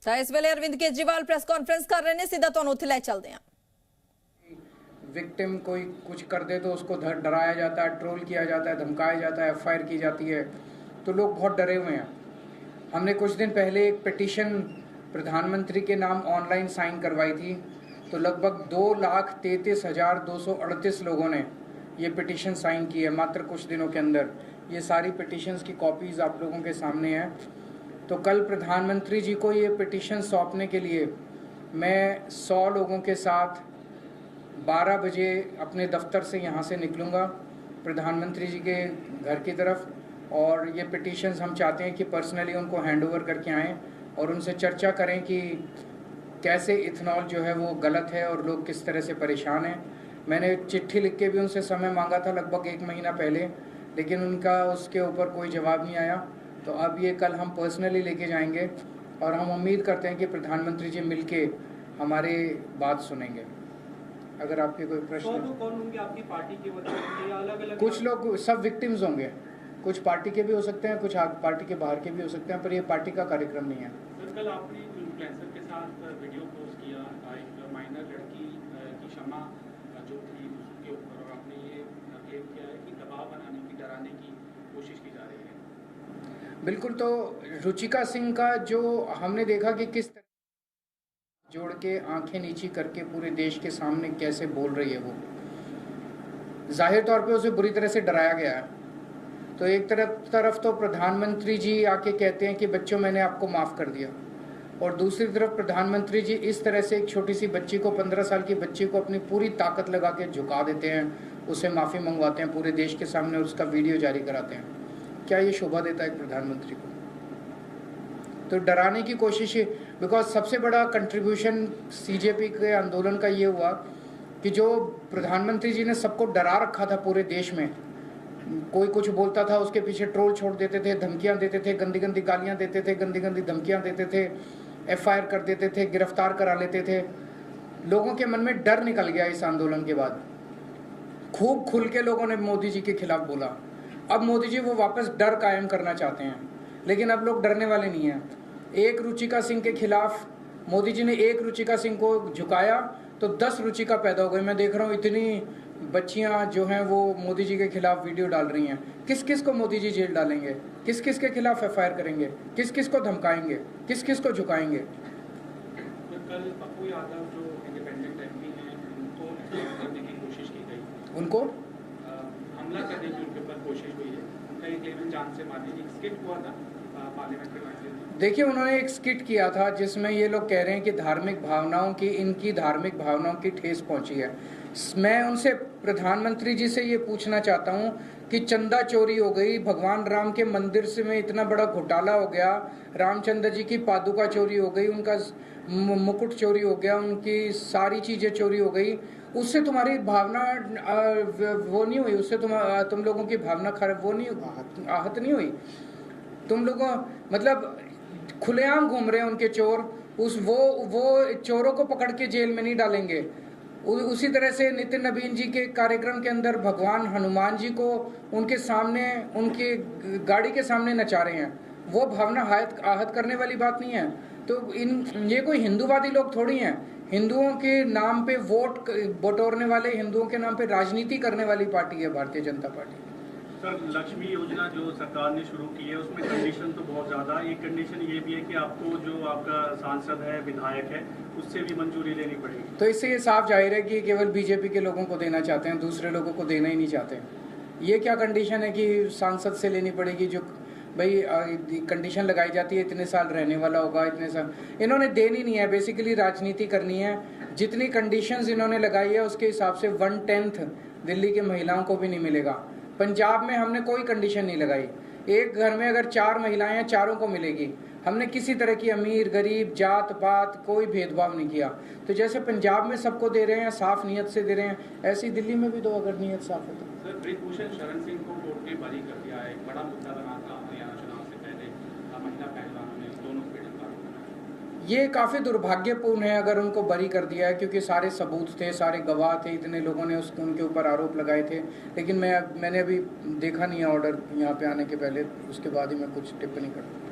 ਤਾਂ ਇਸ ਵੇਲੇ ਅਰਵਿੰਦ ਕੇਜਰੀਵਾਲ ਪ੍ਰੈਸ ਕਾਨफ्रेंस कर रहे हैं, सीधा ਤੁਹਾਨੂੰ ਉੱਥੇ ਲੈ ਚੱਲਦੇ ਹਾਂ। विक्टिम कोई कुछ कर दे तो उसको डराया जाता है, ट्रोल किया जाता है, धमकाया जाता है, एफआईआर की जाती है, तो लोग बहुत डरे हुए हैं। हमने कुछ दिन पहले एक पिटीशन प्रधानमंत्री के नाम ऑनलाइन साइन करवाई थी, तो लगभग 2,33,238 लोगों ने ये पिटीशन साइन की है मात्र कुछ दिनों के अंदर। ये सारी पिटीशंस की कॉपीज़ आप लोगों के सामने हैं। तो कल प्रधानमंत्री जी को ये पिटीशन सौंपने के लिए मैं 100 लोगों के साथ 12 बजे अपने दफ्तर से यहाँ से निकलूँगा प्रधानमंत्री जी के घर की तरफ, और ये पिटीशंस हम चाहते हैं कि पर्सनली उनको हैंड ओवर करके आएँ और उनसे चर्चा करें कि कैसे इथेनॉल जो है वो गलत है और लोग किस तरह से परेशान हैं। मैंने चिट्ठी लिख के भी उनसे समय मांगा था लगभग 1 महीना पहले, लेकिन उनका उसके ऊपर कोई जवाब नहीं आया। तो अब ये कल हम पर्सनली लेके जाएंगे और हम उम्मीद करते हैं कि प्रधानमंत्री जी मिलके हमारे बात सुनेंगे। अगर आपके कोई प्रश्न तो कौन होंगे आपकी पार्टी के वकील या अलग-अलग? कुछ लोग सब विक्टिम्स होंगे, कुछ पार्टी के भी हो सकते हैं, कुछ पार्टी के बाहर के भी हो सकते हैं, पर ये पार्टी का कार्यक्रम नहीं है। कल आपने इन्फ्लुएंसर के साथ वीडियो पोस्ट किया, एक माइनर लड़की की क्षमा जो थी उसके ऊपर, और आपने ये क्लेम किया है कि दबाव बनाने की, डराने की कोशिश की जा रही है। बिल्कुल। तो रुचिका सिंह का जो हमने देखा कि किस तरह जोड़ के आंखें नीची करके पूरे देश के सामने कैसे बोल रही है, वो जाहिर तौर पे उसे बुरी तरह से डराया गया है। तो एक तरफ तो प्रधानमंत्री जी आके कहते हैं कि बच्चों मैंने आपको माफ़ कर दिया, और दूसरी तरफ प्रधानमंत्री जी इस तरह से एक छोटी सी बच्ची को, 15 साल की बच्ची को अपनी पूरी ताकत लगा के झुका देते हैं, उसे माफ़ी मंगवाते हैं पूरे देश के सामने और उसका वीडियो जारी कराते हैं। क्या ये शोभा देता है एक प्रधानमंत्री को? तो डराने की कोशिश, बिकॉज सबसे बड़ा कंट्रीब्यूशन सीजेपी के आंदोलन का ये हुआ कि जो प्रधानमंत्री जी ने सबको डरा रखा था पूरे देश में, कोई कुछ बोलता था उसके पीछे ट्रोल छोड़ देते थे, धमकियां देते थे, गंदी गंदी गालियां देते थे, गंदी गंदी धमकियां देते थे, एफआईआर कर देते थे, गिरफ्तार करा लेते थे। लोगों के मन में डर निकल गया इस आंदोलन के बाद। खूब खुल के लोगों ने मोदी जी के खिलाफ बोला। अब मोदी जी वो वापस डर कायम करना चाहते हैं, लेकिन अब लोग डरने वाले नहीं हैं। एक रुचिका सिंह के खिलाफ मोदी जी ने एक रुचिका सिंह को झुकाया तो 10 रुचिका पैदा हो गई। मैं देख रहा हूँ इतनी बच्चियाँ जो हैं वो मोदी जी के खिलाफ वीडियो डाल रही हैं। किस किस को मोदी जी जेल डालेंगे, किस किस के खिलाफ एफआईआर करेंगे, किस किस को धमकाएंगे, किस किस को झुकाएंगे। तो कल पप्पू यादव जो इंडिपेंडेंट एमपी हैं उनको करने की कोशिश की गई, उनको हमला करने की उनके ऊपर कोशिश हुई है। उनका एक लेवन जान से मारने की स्किट हुआ था पार्लियामेंट्री मैसेज। देखिए, उन्होंने एक स्किट किया था जिसमें ये लोग कह रहे हैं कि धार्मिक भावनाओं की, इनकी धार्मिक भावनाओं की ठेस पहुंची है। मैं उनसे, प्रधानमंत्री जी से ये पूछना चाहता हूं कि चंदा चोरी हो गई, भगवान राम के मंदिर से में इतना बड़ा घोटाला हो गया, रामचंद्र जी की पादुका चोरी हो गई, उनका मुकुट चोरी हो गया, उनकी सारी चीज़ें चोरी हो गई, उससे तुम्हारी भावना वो नहीं हुई, उससे तुम लोगों की भावना खराब वो नहीं, आहत नहीं हुई? तुम लोगों मतलब खुलेआम घूम रहे हैं उनके चोर, वो चोरों को पकड़ के जेल में नहीं डालेंगे। उसी तरह से नितिन नवीन जी के कार्यक्रम के अंदर भगवान हनुमान जी को उनके सामने, उनकी गाड़ी के सामने नचा रहे हैं। वो भावना आहत करने वाली बात नहीं है। तो ये कोई हिंदूवादी लोग थोड़ी हैं। हिंदुओं के नाम पे वोट बटोरने वाले, हिंदुओं के नाम पे राजनीति करने वाली पार्टी है भारतीय जनता पार्टी। सर, लक्ष्मी योजना जो सरकार ने शुरू की है उसमें कंडीशन तो बहुत ज़्यादा, एक कंडीशन ये भी है कि आपको जो आपका सांसद है, विधायक है, उससे भी मंजूरी लेनी पड़ेगी। तो इससे ये साफ जाहिर है कि केवल बीजेपी के लोगों को देना चाहते हैं, दूसरे लोगों को देना ही नहीं चाहते। ये क्या कंडीशन है कि सांसद से लेनी पड़ेगी? जो भाई कंडीशन लगाई जाती है इतने साल रहने वाला होगा, इतने साल, इन्होंने देनी नहीं है, बेसिकली राजनीति करनी है। जितनी कंडीशंस इन्होंने लगाई है उसके हिसाब से 1/10 दिल्ली की महिलाओं को भी नहीं मिलेगा। पंजाब में हमने कोई कंडीशन नहीं लगाई, एक घर में अगर 4 महिलाएं हैं, चारों को मिलेगी। हमने किसी तरह की अमीर गरीब जात पात कोई भेदभाव नहीं किया। तो जैसे पंजाब में सबको दे रहे हैं, साफ नीयत से दे रहे हैं, ऐसी दिल्ली में भी दो अगर नीयत साफ हो तो। सर, ब्रिजभूषण शरण सिंह को कोर्ट ने बरी कर दिया है, एक बड़ा मुद्दा बना था हरियाणा चुनाव से पहले, महिला पहलवानों ने दोनों पीड़ित का। ये काफ़ी दुर्भाग्यपूर्ण है अगर उनको बरी कर दिया है, क्योंकि सारे सबूत थे, सारे गवाह थे, इतने लोगों ने उनके ऊपर आरोप लगाए थे। लेकिन मैंने अभी देखा नहीं है ऑर्डर यहाँ पे आने के पहले, उसके बाद ही मैं कुछ टिप्पणी करूँ।